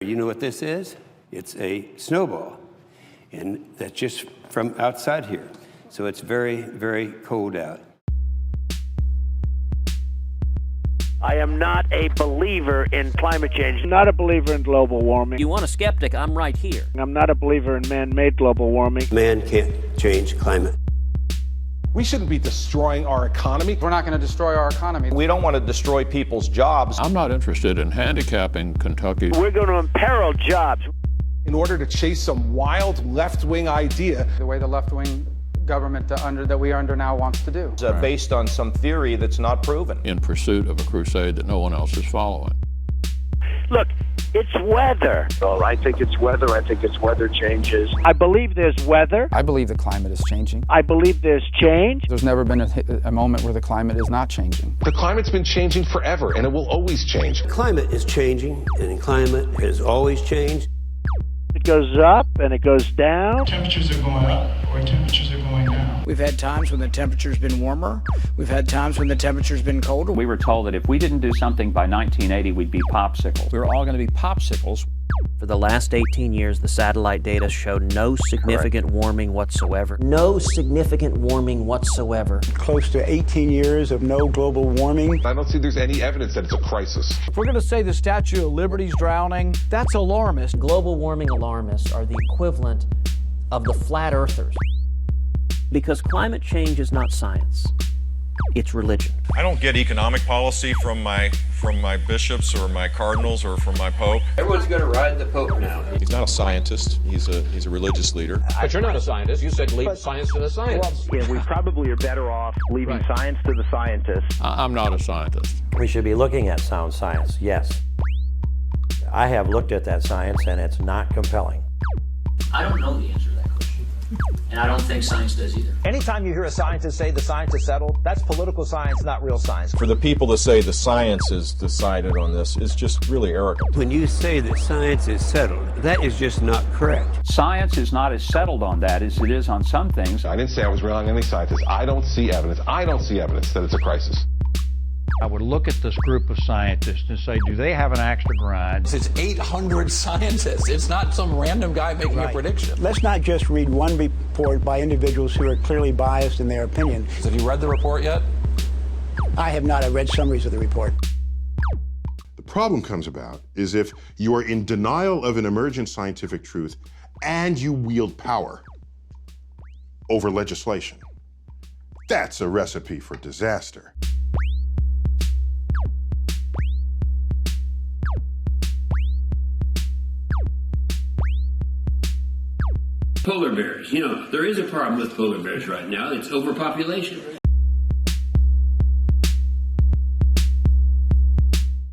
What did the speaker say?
You know what this is? It's a snowball. And that's just from outside here. So it's very, very cold out. I am not a believer in climate change. I'm not a believer in global warming. You want a skeptic? I'm right here. I'm not a believer in man-made global warming. Man can't change climate. We shouldn't be destroying our economy. We're not going to destroy our economy. We don't want to destroy people's jobs. I'm not interested in handicapping Kentucky. We're going to imperil jobs. In order to chase some wild left-wing idea. The way the left-wing government that we are under now wants to do. Based on some theory that's not proven. In pursuit of a crusade that no one else is following. Look, it's weather. Well, I think it's weather. I think it's weather changes. I believe there's weather. I believe the climate is changing. I believe there's change. There's never been a moment where the climate is not changing. The climate's been changing forever, and it will always change. Climate is changing, and climate has always changed. It goes up and it goes down. Temperatures are going up or temperatures are going down. We've had times when the temperature's been warmer. We've had times when the temperature's been colder. We were told that if we didn't do something by 1980, we'd be popsicles. We were all going to be popsicles. For the last 18 years, the satellite data showed no significant warming whatsoever. No significant warming whatsoever. Close to 18 years of no global warming. I don't see there's any evidence that it's a crisis. If we're going to say the Statue of Liberty's drowning, that's alarmist. Global warming alarmists are the equivalent of the flat earthers. Because climate change is not science. It's religion. I don't get economic policy from my bishops or my cardinals or from my pope. Everyone's going to ride the pope now. He's not a scientist. He's a religious leader. But you're not a scientist. You said leave science to the scientists. Yeah, we probably are better off leaving science to the scientists. I'm not a scientist. We should be looking at sound science, yes. I have looked at that science, and it's not compelling. I don't know the answer to that question. And I don't think science does either. Anytime you hear a scientist say the science is settled, that's political science, not real science. For the people to say the science is decided on this is just really arrogant. When you say that science is settled, that is just not correct. Science is not as settled on that as it is on some things. I didn't say I was relying on any scientists. I don't see evidence that it's a crisis. I would look at this group of scientists and say, do they have an axe to grind? It's 800 scientists. It's not some random guy making a prediction. Let's not just read one report by individuals who are clearly biased in their opinion. Have you read the report yet? I have not. I read summaries of the report. The problem comes about is if you are in denial of an emergent scientific truth and you wield power over legislation. That's a recipe for disaster. Polar bears. You know, there is a problem with polar bears right now. It's overpopulation.